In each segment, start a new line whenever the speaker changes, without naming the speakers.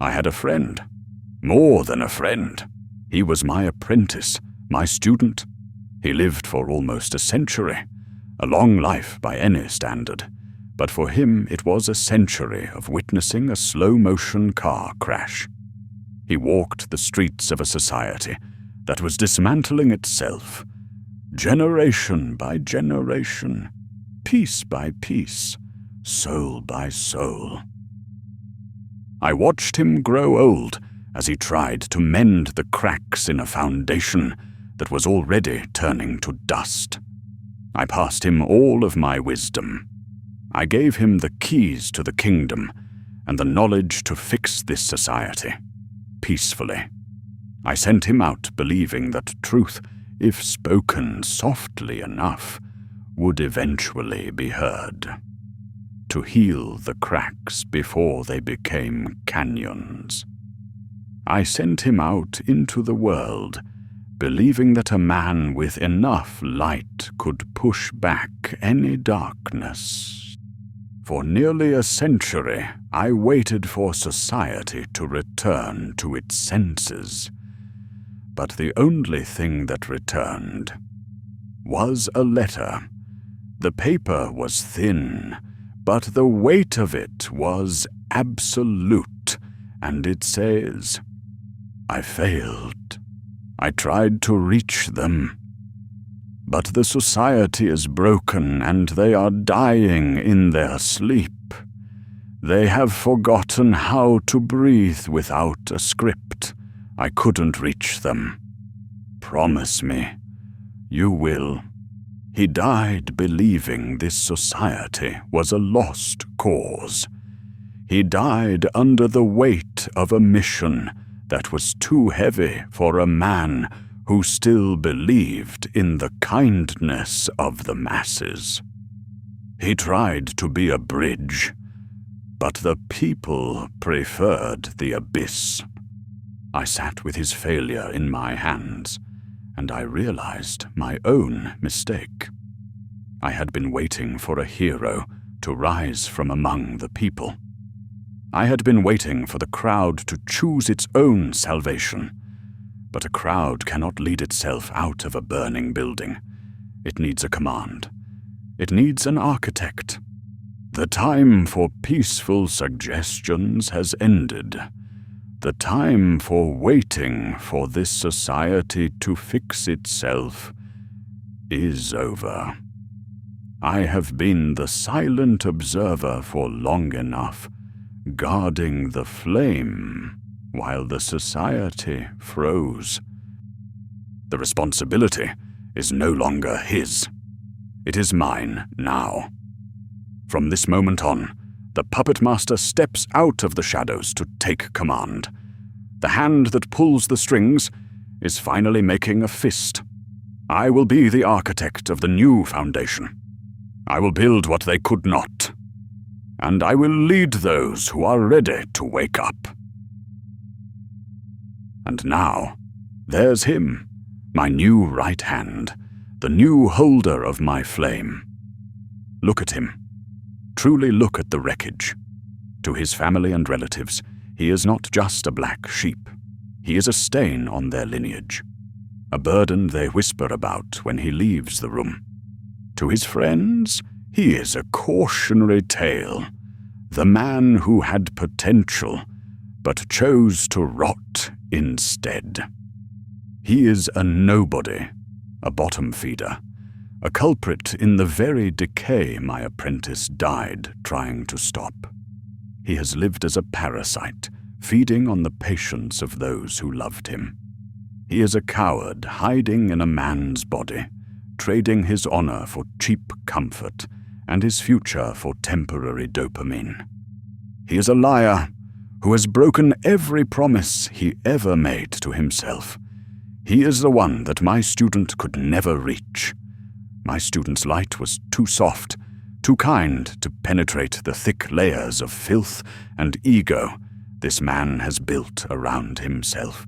I had a friend. More than a friend. He was my apprentice, my student. He lived for almost a century. A long life by any standard. But for him it was a century of witnessing a slow-motion car crash. He walked the streets of a society that was dismantling itself, generation by generation, piece by piece, soul by soul. I watched him grow old as he tried to mend the cracks in a foundation that was already turning to dust. I passed him all of my wisdom. I gave him the keys to the kingdom and the knowledge to fix this society, peacefully. I sent him out believing that truth, if spoken softly enough, would eventually be heard, to heal the cracks before they became canyons. I sent him out into the world, believing that a man with enough light could push back any darkness. For nearly a century, I waited for society to return to its senses. But the only thing that returned was a letter. The paper was thin, but the weight of it was absolute, and it says, "I failed. I tried to reach them. But the society is broken, and they are dying in their sleep. They have forgotten how to breathe without a script. I couldn't reach them. Promise me, you will." He died believing this society was a lost cause. He died under the weight of a mission that was too heavy for a man who still believed in the kindness of the masses. He tried to be a bridge, but the people preferred the abyss. I sat with his failure in my hands, and I realized my own mistake. I had been waiting for a hero to rise from among the people. I had been waiting for the crowd to choose its own salvation. But a crowd cannot lead itself out of a burning building. It needs a command. It needs an architect. The time for peaceful suggestions has ended. The time for waiting for this society to fix itself is over. I have been the silent observer for long enough, guarding the flame while the society froze. The responsibility is no longer his. It is mine now. From this moment on, the puppet master steps out of the shadows to take command. The hand that pulls the strings is finally making a fist. I will be the architect of the new foundation. I will build what they could not. And I will lead those who are ready to wake up. And now, there's him, my new right hand, the new holder of my flame. Look at him. Truly look at the wreckage. To his family and relatives, he is not just a black sheep. He is a stain on their lineage, a burden they whisper about when he leaves the room. To his friends, he is a cautionary tale, the man who had potential, but chose to rot instead. He is a nobody, a bottom feeder, a culprit in the very decay my apprentice died trying to stop. He has lived as a parasite, feeding on the patience of those who loved him. He is a coward hiding in a man's body, trading his honor for cheap comfort and his future for temporary dopamine. He is a liar who has broken every promise he ever made to himself. He is the one that my student could never reach. My student's light was too soft, too kind to penetrate the thick layers of filth and ego this man has built around himself.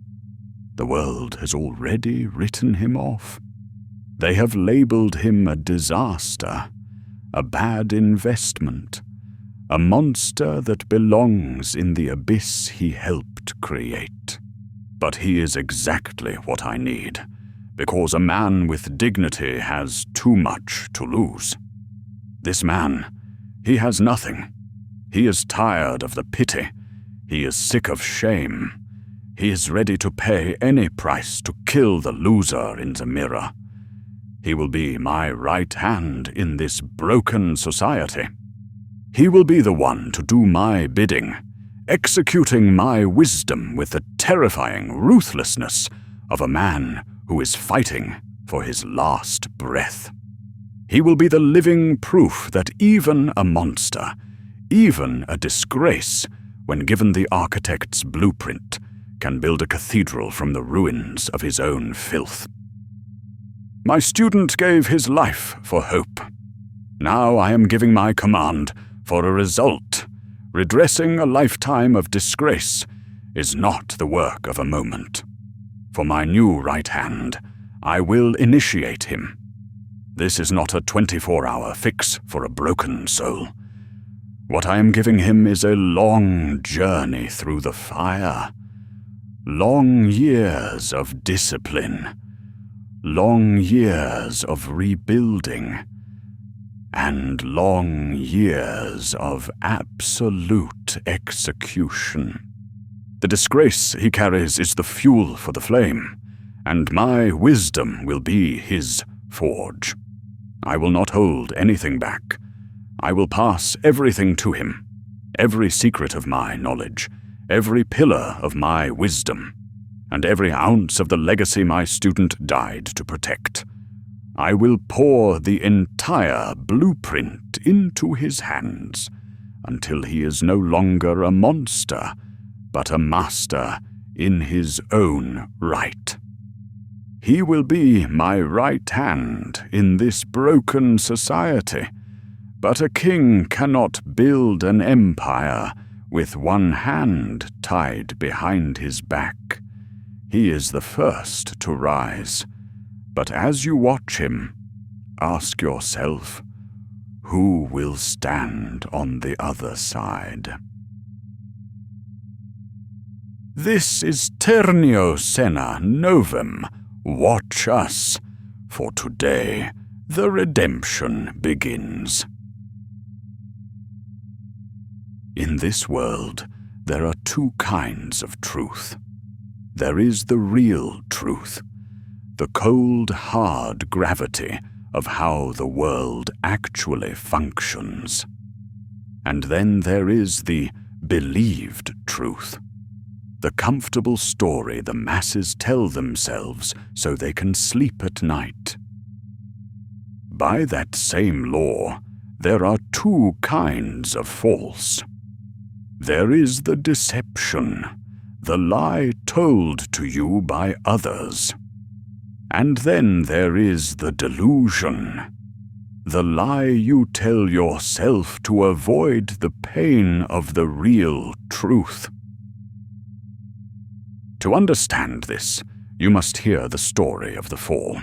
The world has already written him off. They have labeled him a disaster, a bad investment, a monster that belongs in the abyss he helped create. But he is exactly what I need, because a man with dignity has too much to lose. This man, he has nothing. He is tired of the pity. He is sick of shame. He is ready to pay any price to kill the loser in the mirror. He will be my right hand in this broken society. He will be the one to do my bidding, executing my wisdom with the terrifying ruthlessness of a man who is fighting for his last breath. He will be the living proof that even a monster, even a disgrace, when given the architect's blueprint, can build a cathedral from the ruins of his own filth. My student gave his life for hope. Now I am giving my command for a result. Redressing a lifetime of disgrace is not the work of a moment. For my new right hand, I will initiate him. This is not a 24-hour fix for a broken soul. What I am giving him is a long journey through the fire. Long years of discipline. Long years of rebuilding. And long years of absolute execution. The disgrace he carries is the fuel for the flame, and my wisdom will be his forge. I will not hold anything back. I will pass everything to him, every secret of my knowledge, every pillar of my wisdom, and every ounce of the legacy my student died to protect. I will pour the entire blueprint into his hands until he is no longer a monster, but a master in his own right. He will be my right hand in this broken society, but a king cannot build an empire with one hand tied behind his back. He is the first to rise. But as you watch him, ask yourself, who will stand on the other side? This is Ternio Sena Novem. Watch us, for today the redemption begins. In this world, there are two kinds of truth. There is the real truth, the cold, hard gravity of how the world actually functions. And then there is the believed truth, the comfortable story the masses tell themselves so they can sleep at night. By that same law, there are two kinds of false. There is the deception, the lie told to you by others. And then there is the delusion, the lie you tell yourself to avoid the pain of the real truth. To understand this, you must hear the story of the fall.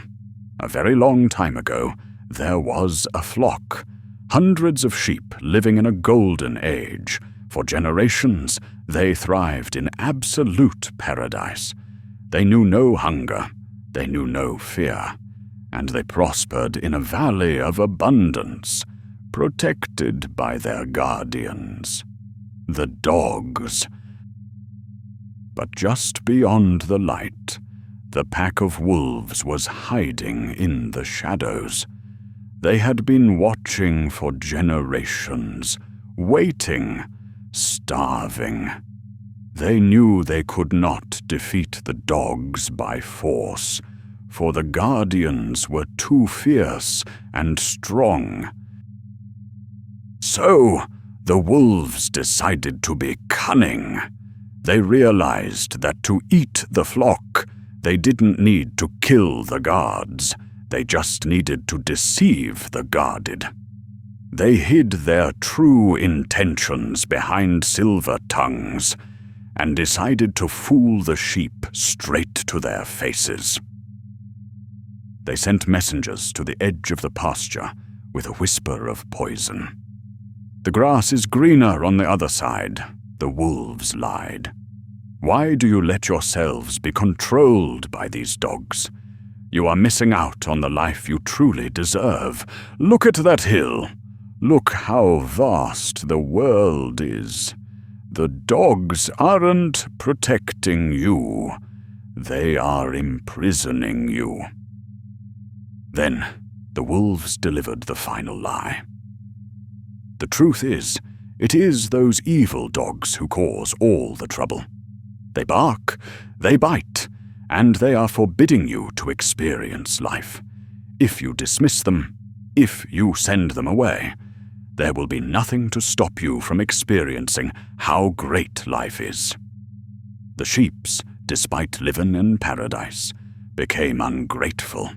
A very long time ago, there was a flock, hundreds of sheep living in a golden age. For generations, they thrived in absolute paradise. They knew no hunger, they knew no fear, and they prospered in a valley of abundance, protected by their guardians, the dogs. But just beyond the light, the pack of wolves was hiding in the shadows. They had been watching for generations, waiting, starving. They knew they could not defeat the dogs by force, for the guardians were too fierce and strong. So, the wolves decided to be cunning. They realized that to eat the flock, they didn't need to kill the guards. They just needed to deceive the guarded. They hid their true intentions behind silver tongues and decided to fool the sheep straight to their faces. They sent messengers to the edge of the pasture with a whisper of poison. The grass is greener on the other side, the wolves lied. Why do you let yourselves be controlled by these dogs? You are missing out on the life you truly deserve. Look at that hill. Look how vast the world is. The dogs aren't protecting you. They are imprisoning you. Then the wolves delivered the final lie. The truth is, it is those evil dogs who cause all the trouble. They bark, they bite, and they are forbidding you to experience life. If you dismiss them, if you send them away, there will be nothing to stop you from experiencing how great life is. The sheeps, despite living in paradise, became ungrateful.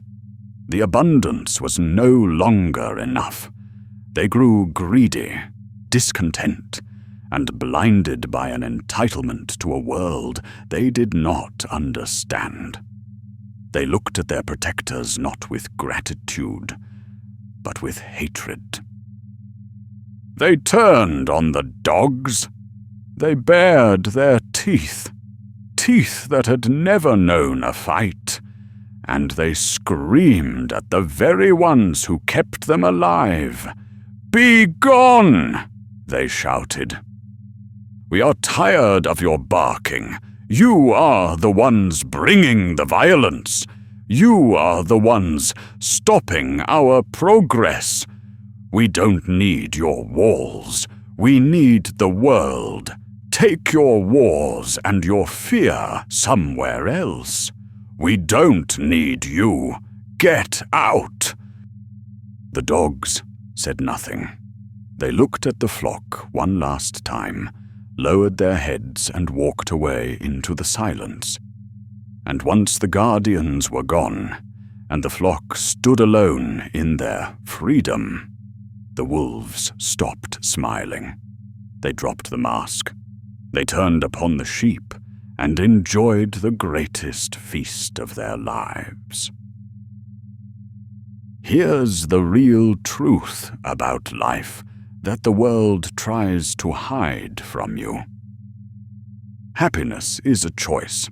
The abundance was no longer enough. They grew greedy, discontent, and blinded by an entitlement to a world they did not understand. They looked at their protectors not with gratitude, but with hatred. They turned on the dogs. They bared their teeth, teeth that had never known a fight, and they screamed at the very ones who kept them alive. "Be gone!" they shouted. "We are tired of your barking. You are the ones bringing the violence. You are the ones stopping our progress. We don't need your walls. We need the world. Take your wars and your fear somewhere else. We don't need you. Get out." The dogs said nothing. They looked at the flock one last time, lowered their heads and walked away into the silence. And once the guardians were gone, and the flock stood alone in their freedom, the wolves stopped smiling. They dropped the mask. They turned upon the sheep and enjoyed the greatest feast of their lives. Here's the real truth about life that the world tries to hide from you. Happiness is a choice.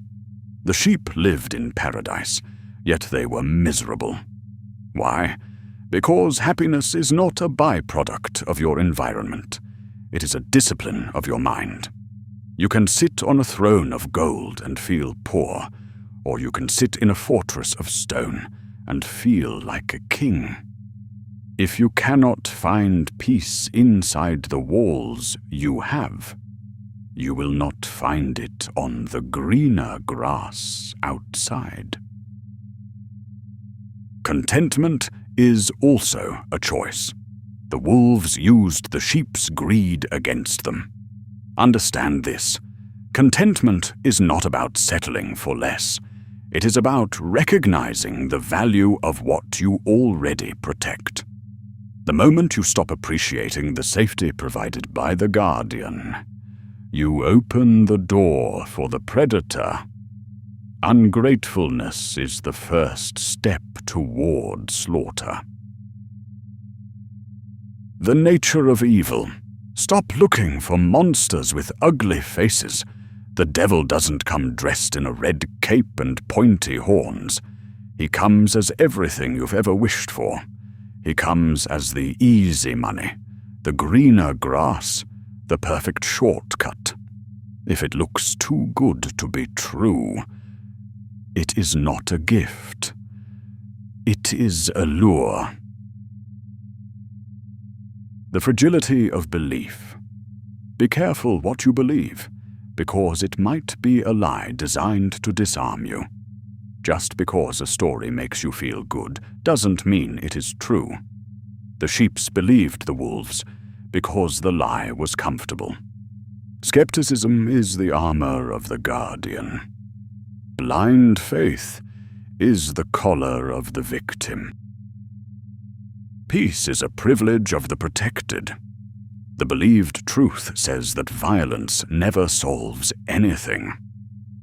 The sheep lived in paradise, yet they were miserable. Why? Because happiness is not a byproduct of your environment. It is a discipline of your mind. You can sit on a throne of gold and feel poor, or you can sit in a fortress of stone and feel like a king. If you cannot find peace inside the walls you have, you will not find it on the greener grass outside. Contentment is also a choice. The wolves used the sheep's greed against them. Understand this. Contentment is not about settling for less. It is about recognizing the value of what you already protect. The moment you stop appreciating the safety provided by the guardian, you open the door for the predator. Ungratefulness is the first step toward slaughter. The nature of evil. Stop looking for monsters with ugly faces. The devil doesn't come dressed in a red cape and pointy horns. He comes as everything you've ever wished for. He comes as the easy money, the greener grass, the perfect shortcut. If it looks too good to be true, it is not a gift. It is a lure. The fragility of belief. Be careful what you believe, because it might be a lie designed to disarm you. Just because a story makes you feel good doesn't mean it is true. The sheeps believed the wolves because the lie was comfortable. Skepticism is the armor of the guardian. Blind faith is the collar of the victim. Peace is a privilege of the protected. The believed truth says that violence never solves anything.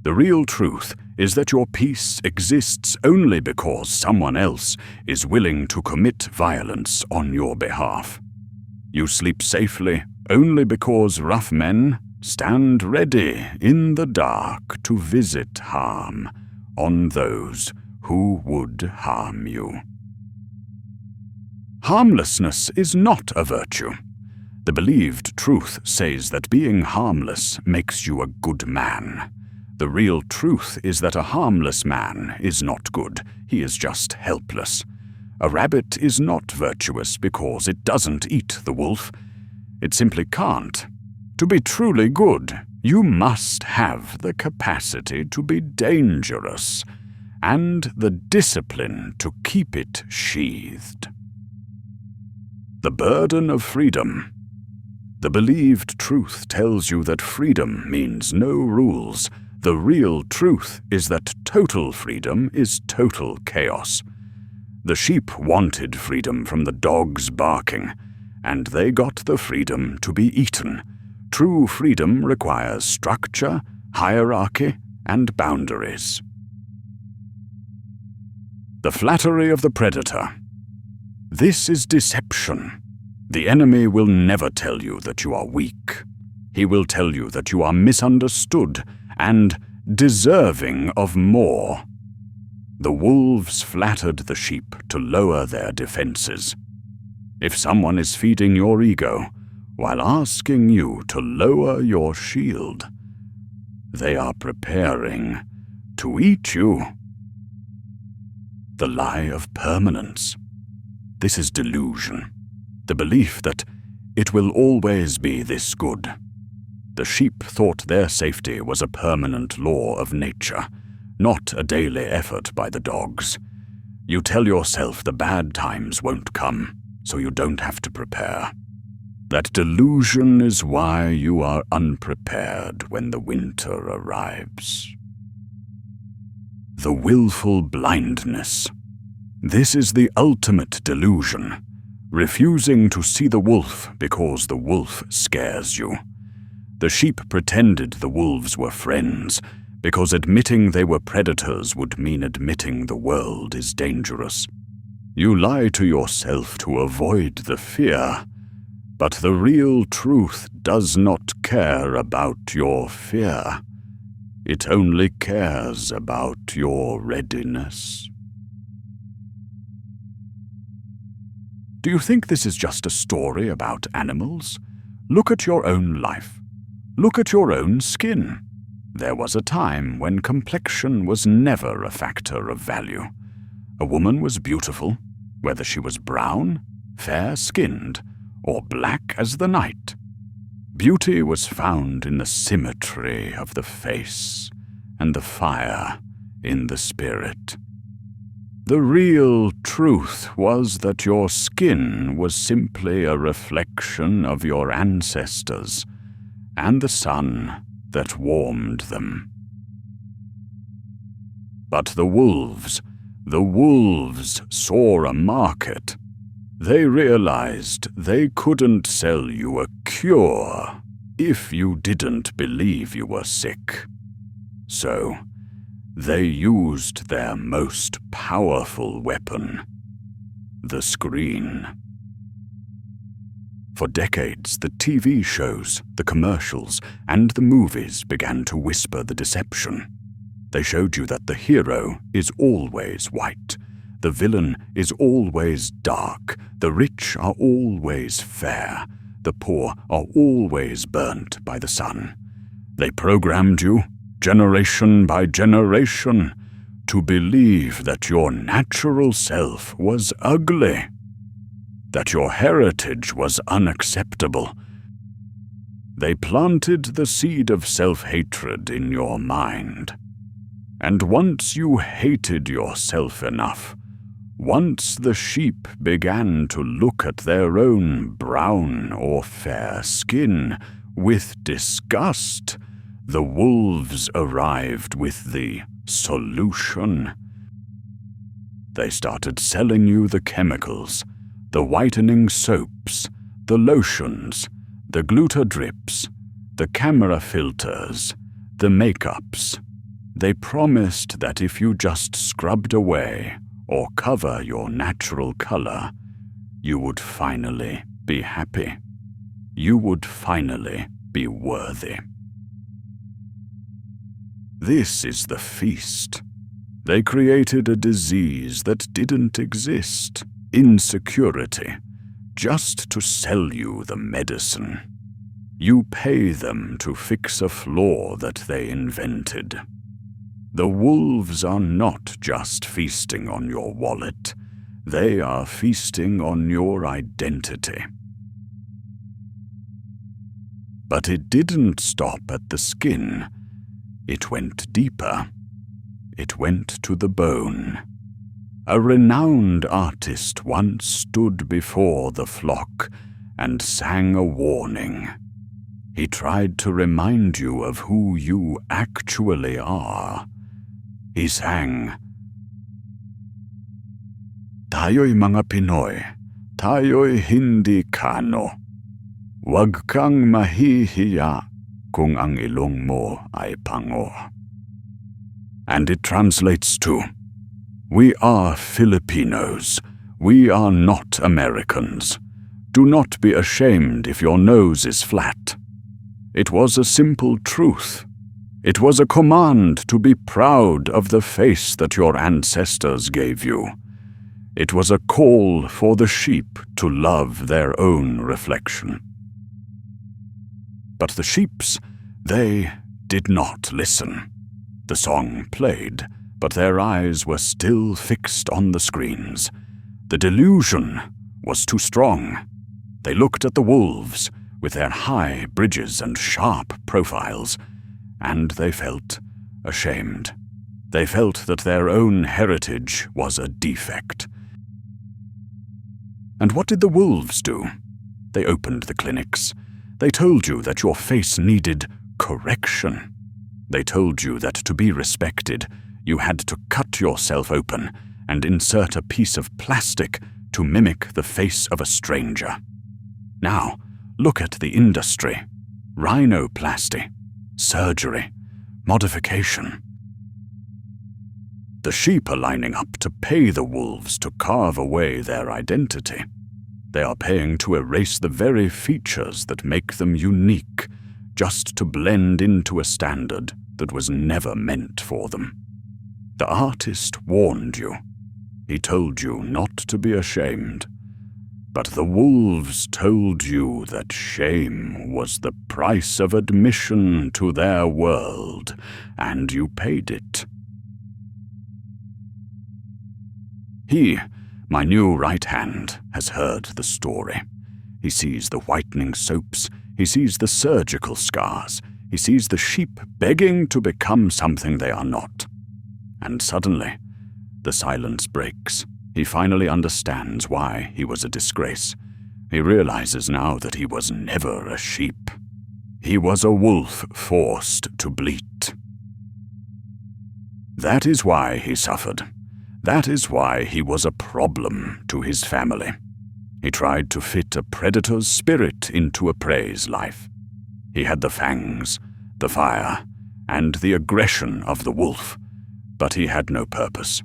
The real truth is that your peace exists only because someone else is willing to commit violence on your behalf. You sleep safely only because rough men stand ready in the dark to visit harm on those who would harm you. Harmlessness is not a virtue. The believed truth says that being harmless makes you a good man. The real truth is that a harmless man is not good, he is just helpless. A rabbit is not virtuous because it doesn't eat the wolf. It simply can't. To be truly good, you must have the capacity to be dangerous, and the discipline to keep it sheathed. The burden of freedom. The believed truth tells you that freedom means no rules. The real truth is that total freedom is total chaos. The sheep wanted freedom from the dogs barking, and they got the freedom to be eaten. True freedom requires structure, hierarchy, and boundaries. The flattery of the predator. This is deception. The enemy will never tell you that you are weak. He will tell you that you are misunderstood and deserving of more. The wolves flattered the sheep to lower their defenses. If someone is feeding your ego while asking you to lower your shield, they are preparing to eat you. The lie of permanence. This is delusion, the belief that it will always be this good. The sheep thought their safety was a permanent law of nature, not a daily effort by the dogs. You tell yourself the bad times won't come, so you don't have to prepare. That delusion is why you are unprepared when the winter arrives. The willful blindness. This is the ultimate delusion, refusing to see the wolf because the wolf scares you. The sheep pretended the wolves were friends, because admitting they were predators would mean admitting the world is dangerous. You lie to yourself to avoid the fear, but the real truth does not care about your fear. It only cares about your readiness. Do you think this is just a story about animals? Look at your own life. Look at your own skin. There was a time when complexion was never a factor of value. A woman was beautiful, whether she was brown, fair-skinned, or black as the night. Beauty was found in the symmetry of the face and the fire in the spirit. The real truth was that your skin was simply a reflection of your ancestors and the sun that warmed them. But the wolves saw a market. They realized they couldn't sell you a cure if you didn't believe you were sick. So, they used their most powerful weapon, the screen. For decades, the TV shows, the commercials, and the movies began to whisper the deception. They showed you that the hero is always white, the villain is always dark, the rich are always fair, the poor are always burnt by the sun. They programmed you, generation by generation, to believe that your natural self was ugly, that your heritage was unacceptable. They planted the seed of self-hatred in your mind. And once you hated yourself enough, once the sheep began to look at their own brown or fair skin with disgust, the wolves arrived with the solution. They started selling you the chemicals, the whitening soaps, the lotions, the gluta drips, the camera filters, the makeups. They promised that if you just scrubbed away or cover your natural color, you would finally be happy. You would finally be worthy. This is the feast. They created a disease that didn't exist, insecurity, just to sell you the medicine. You pay them to fix a flaw that they invented. The wolves are not just feasting on your wallet. They are feasting on your identity. But it didn't stop at the skin. It went deeper. It went to the bone. A renowned artist once stood before the flock and sang a warning. He tried to remind you of who you actually are. He sang, "Tayo'y mga Pinoy, tayo'y hindi Kano. Huwag kang mahihiya kung ang ilong mo ay pango." And it translates to, "We are Filipinos. We are not Americans. Do not be ashamed if your nose is flat." It was a simple truth. It was a command to be proud of the face that your ancestors gave you. It was a call for the sheep to love their own reflection. But the sheeps, they did not listen. The song played, but their eyes were still fixed on the screens. The delusion was too strong. They looked at the wolves, with their high bridges and sharp profiles, and they felt ashamed. They felt that their own heritage was a defect. And what did the wolves do? They opened the clinics. They told you that your face needed correction. They told you that to be respected, you had to cut yourself open and insert a piece of plastic to mimic the face of a stranger. Now, look at the industry. Rhinoplasty, surgery, modification. The sheep are lining up to pay the wolves to carve away their identity. They are paying to erase the very features that make them unique, just to blend into a standard that was never meant for them. The artist warned you. He told you not to be ashamed. But the wolves told you that shame was the price of admission to their world, and you paid it. He, my new right hand, has heard the story. He sees the whitening soaps, he sees the surgical scars, he sees the sheep begging to become something they are not. And suddenly, the silence breaks. He finally understands why he was a disgrace. He realizes now that he was never a sheep. He was a wolf forced to bleat. That is why he suffered. That is why he was a problem to his family. He tried to fit a predator's spirit into a prey's life. He had the fangs, the fire, and the aggression of the wolf, but he had no purpose.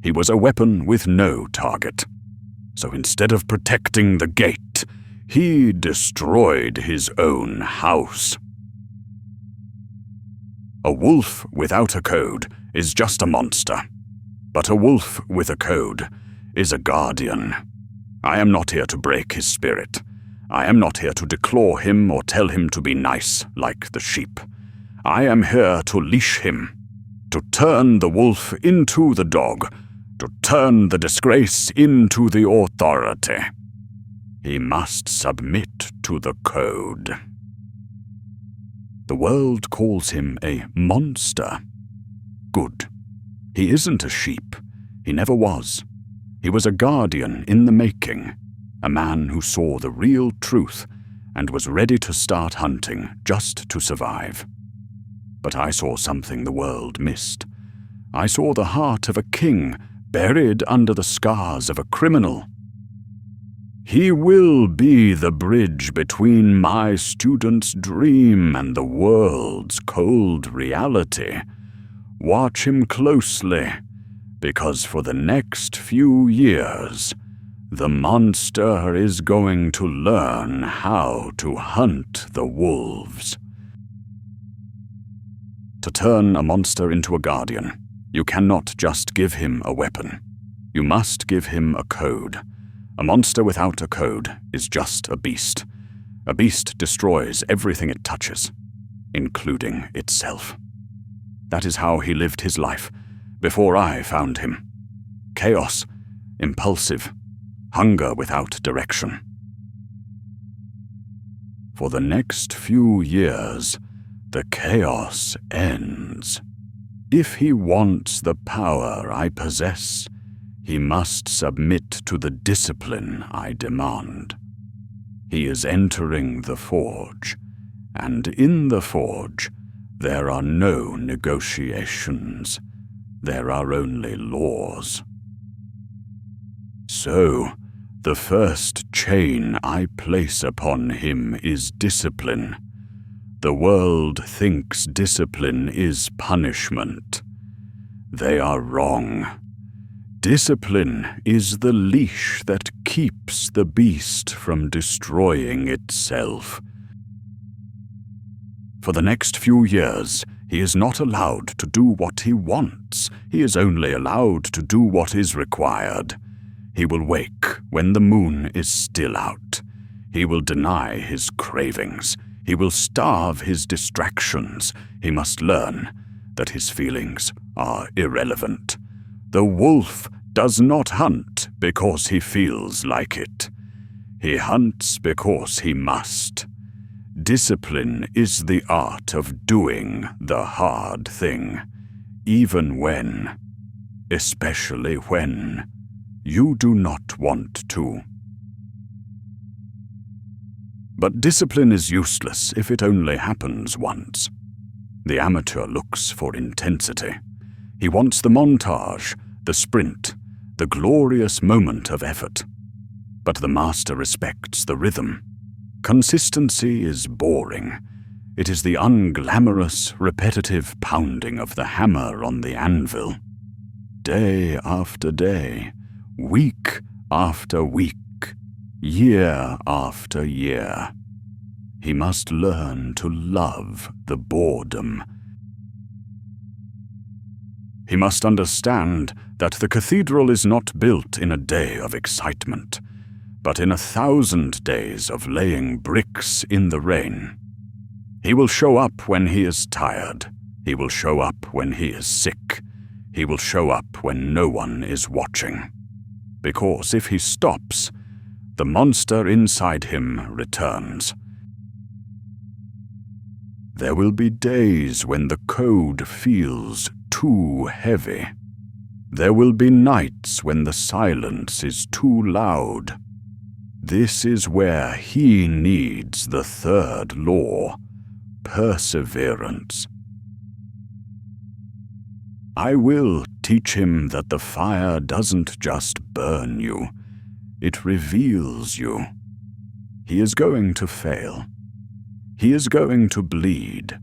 He was a weapon with no target. So instead of protecting the gate, he destroyed his own house. A wolf without a code is just a monster. But a wolf with a code is a guardian. I am not here to break his spirit. I am not here to declaw him or tell him to be nice like the sheep. I am here to leash him, to turn the wolf into the dog, to turn the disgrace into the authority. He must submit to the code. The world calls him a monster. Good. He isn't a sheep. He never was. He was a guardian in the making, a man who saw the real truth and was ready to start hunting just to survive. But I saw something the world missed. I saw the heart of a king buried under the scars of a criminal. He will be the bridge between my student's dream and the world's cold reality. Watch him closely, because for the next few years, The monster is going to learn how to hunt the wolves. To turn a monster into a guardian, you cannot just give him a weapon. You must give him a code. A monster without a code is just a beast. A beast destroys everything it touches, including itself. That is how he lived his life before I found him. Chaos, impulsive, hunger without direction. For the next few years, the chaos ends. If he wants the power I possess, he must submit to the discipline I demand. He is entering the forge, and in the forge, there are no negotiations. There are only laws. So, the first chain I place upon him is discipline. The world thinks discipline is punishment. They are wrong. Discipline is the leash that keeps the beast from destroying itself. For the next few years, he is not allowed to do what he wants. He is only allowed to do what is required. He will wake when the moon is still out. He will deny his cravings. He will starve his distractions. He must learn that his feelings are irrelevant. The wolf does not hunt because he feels like it. He hunts because he must. Discipline is the art of doing the hard thing, especially when you do not want to. But discipline is useless if it only happens once. The amateur looks for intensity. He wants the montage, the sprint, the glorious moment of effort. But the master respects the rhythm. Consistency is boring. It is the unglamorous, repetitive pounding of the hammer on the anvil. Day after day, week after week, year after year. He must learn to love the boredom. He must understand that the cathedral is not built in a day of excitement, but in 1,000 days of laying bricks in the rain. He will show up when he is tired. He will show up when he is sick. He will show up when no one is watching. Because if he stops, the monster inside him returns. There will be days when the code feels too heavy. There will be nights when the silence is too loud. This is where he needs the third law, perseverance. I will teach him that the fire doesn't just burn you, it reveals you. He is going to fail. He is going to bleed.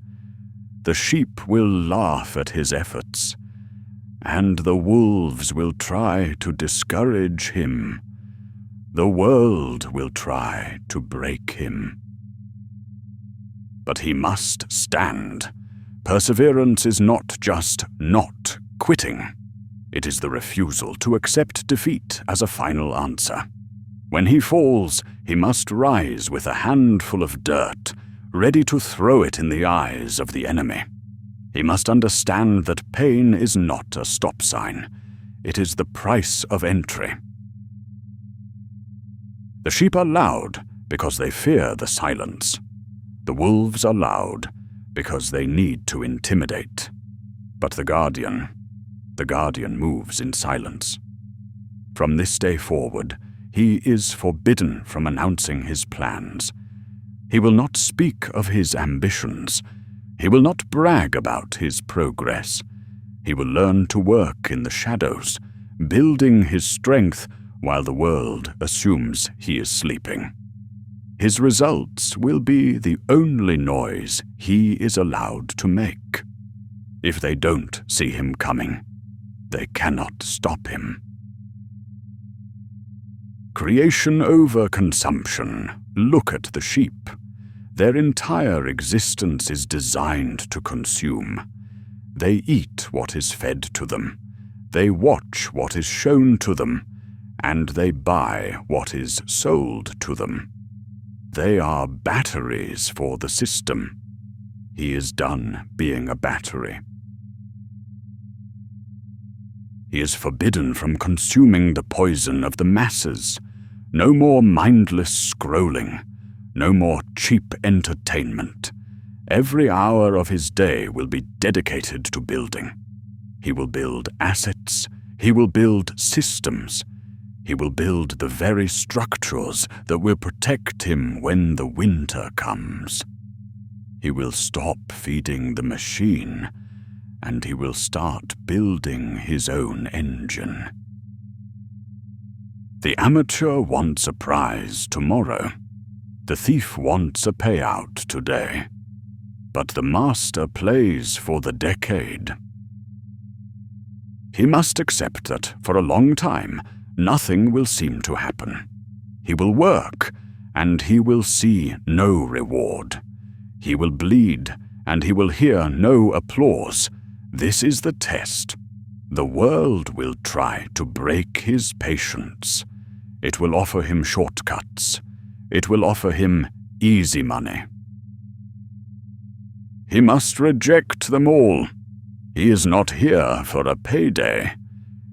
The sheep will laugh at his efforts, and the wolves will try to discourage him. The world will try to break him. But he must stand. Perseverance is not just not quitting. It is the refusal to accept defeat as a final answer. When he falls, he must rise with a handful of dirt, ready to throw it in the eyes of the enemy. He must understand that pain is not a stop sign. It is the price of entry. The sheep are loud because they fear the silence. The wolves are loud because they need to intimidate. But the guardian moves in silence. From this day forward, he is forbidden from announcing his plans. He will not speak of his ambitions. He will not brag about his progress. He will learn to work in the shadows, building his strength while the world assumes he is sleeping. His results will be the only noise he is allowed to make. If they don't see him coming, they cannot stop him. Creation over consumption. Look at the sheep. Their entire existence is designed to consume. They eat what is fed to them. They watch what is shown to them, and they buy what is sold to them. They are batteries for the system. He is done being a battery. He is forbidden from consuming the poison of the masses. No more mindless scrolling. No more cheap entertainment. Every hour of his day will be dedicated to building. He will build assets. He will build systems. He will build the very structures that will protect him when the winter comes. He will stop feeding the machine, and he will start building his own engine. The amateur wants a prize tomorrow. The thief wants a payout today. But the master plays for the decade. He must accept that, for a long time, nothing will seem to happen. He will work, and he will see no reward. He will bleed, and he will hear no applause. This is the test. The world will try to break his patience. It will offer him shortcuts. It will offer him easy money. He must reject them all. He is not here for a payday.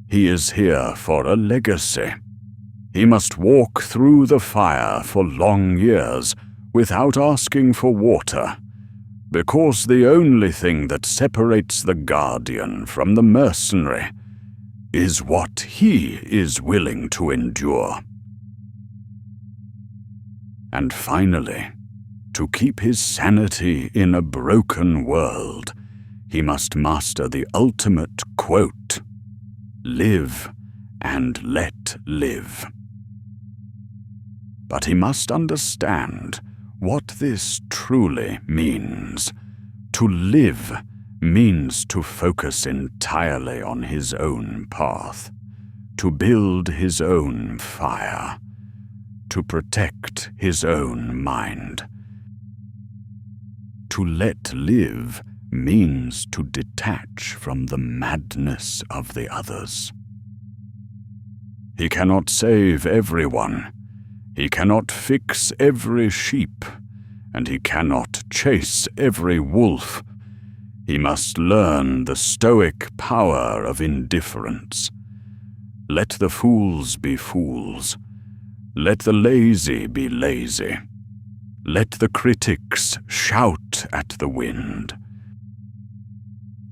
He is here for a legacy. He must walk through the fire for long years without asking for water, because the only thing that separates the guardian from the mercenary is what he is willing to endure. And finally, to keep his sanity in a broken world, he must master the ultimate quote: live and let live. But he must understand what this truly means. To live means to focus entirely on his own path, to build his own fire, to protect his own mind. To let live means to detach from the madness of the others. He cannot save everyone. He cannot fix every sheep, and he cannot chase every wolf. He must learn the stoic power of indifference. Let the fools be fools. Let the lazy be lazy. Let the critics shout at the wind.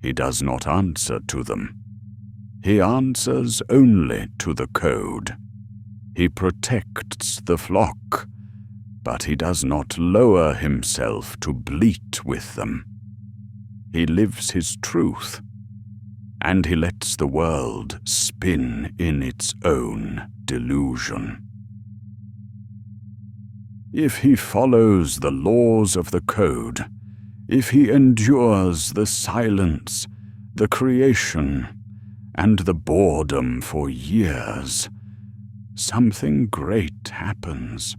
He does not answer to them. He answers only to the code. He protects the flock, but he does not lower himself to bleat with them. He lives his truth, and he lets the world spin in its own delusion. If he follows the laws of the code, if he endures the silence, the creation, and the boredom for years, something great happens.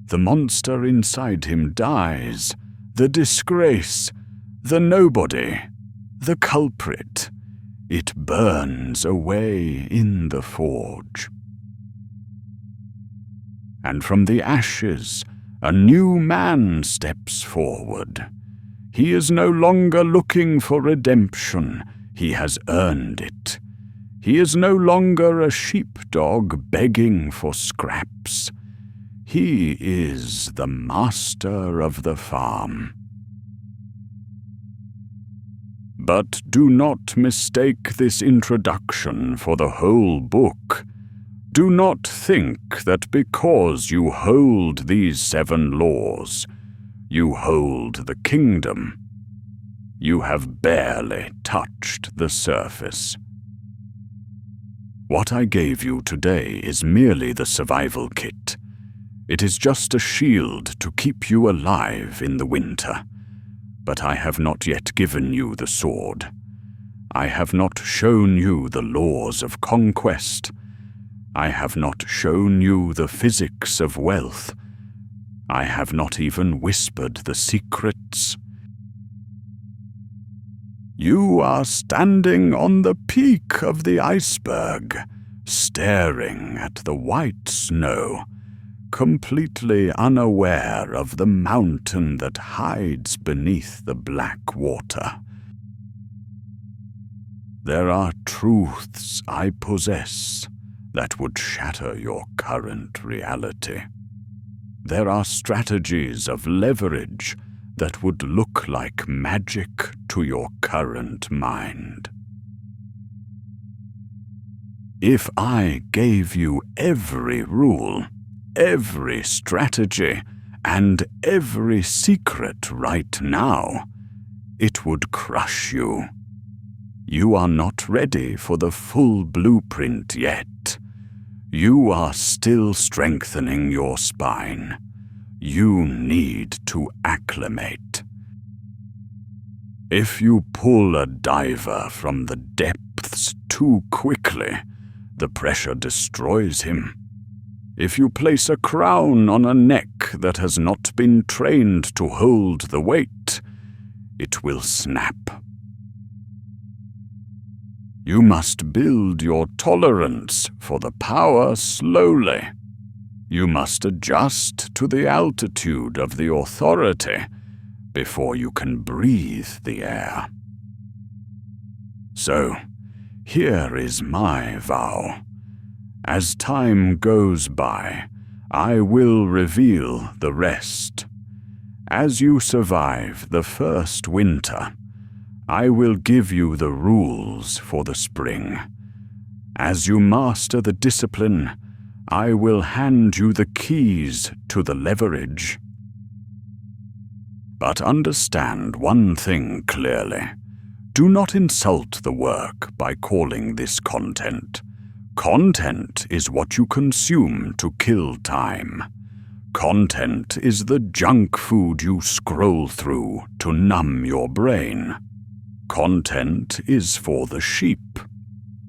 The monster inside him dies, the disgrace, the nobody, the culprit. It burns away in the forge. And from the ashes, a new man steps forward. He is no longer looking for redemption. He has earned it. He is no longer a sheepdog begging for scraps. He is the master of the farm. But do not mistake this introduction for the whole book. Do not think that because you hold these 7 laws, you hold the kingdom. You have barely touched the surface. What I gave you today is merely the survival kit. It is just a shield to keep you alive in the winter. But I have not yet given you the sword. I have not shown you the laws of conquest. I have not shown you the physics of wealth. I have not even whispered the secrets. You are standing on the peak of the iceberg, staring at the white snow, completely unaware of the mountain that hides beneath the black water. There are truths I possess that would shatter your current reality. There are strategies of leverage that would look like magic to your current mind. If I gave you every rule, every strategy, and every secret right now, it would crush you. You are not ready for the full blueprint yet. You are still strengthening your spine. You need to acclimate. If you pull a diver from the depths too quickly, the pressure destroys him. If you place a crown on a neck that has not been trained to hold the weight, it will snap. You must build your tolerance for the power slowly. You must adjust to the altitude of the authority before you can breathe the air. So, here is my vow. As time goes by, I will reveal the rest. As you survive the first winter, I will give you the rules for the spring. As you master the discipline, I will hand you the keys to the leverage. But understand one thing clearly. Do not insult the work by calling this content. Content is what you consume to kill time. Content is the junk food you scroll through to numb your brain. Content is for the sheep.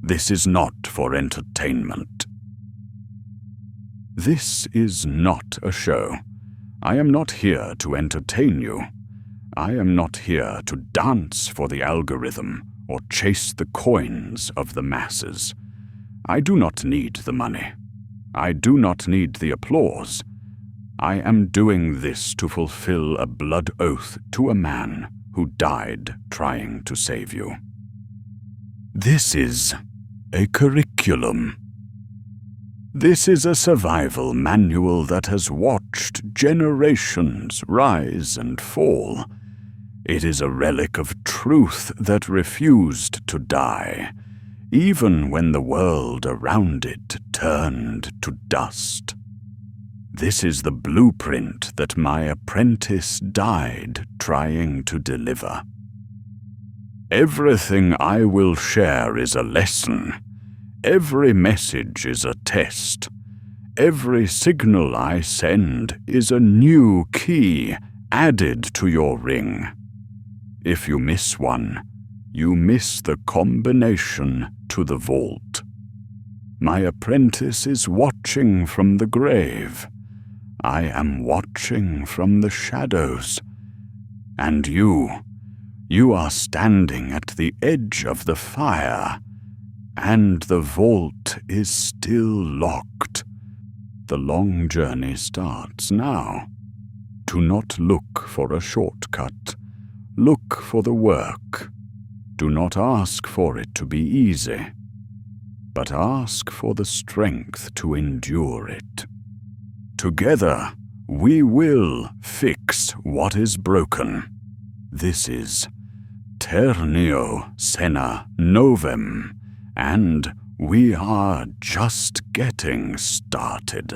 This is not for entertainment. This is not a show. I am not here to entertain you. I am not here to dance for the algorithm or chase the coins of the masses. I do not need the money. I do not need the applause. I am doing this to fulfill a blood oath to a man who died trying to save you. This is a curriculum. This is a survival manual that has watched generations rise and fall. It is a relic of truth that refused to die, even when the world around it turned to dust. This is the blueprint that my apprentice died trying to deliver. Everything I will share is a lesson. Every message is a test. Every signal I send is a new key added to your ring. If you miss one, you miss the combination to the vault. My apprentice is watching from the grave. I am watching from the shadows. And you are standing at the edge of the fire, and the vault is still locked. The long journey starts now. Do not look for a shortcut. Look for the work. Do not ask for it to be easy, but ask for the strength to endure it. Together, we will fix what is broken. This is Ternio Sena Novem, and we are just getting started.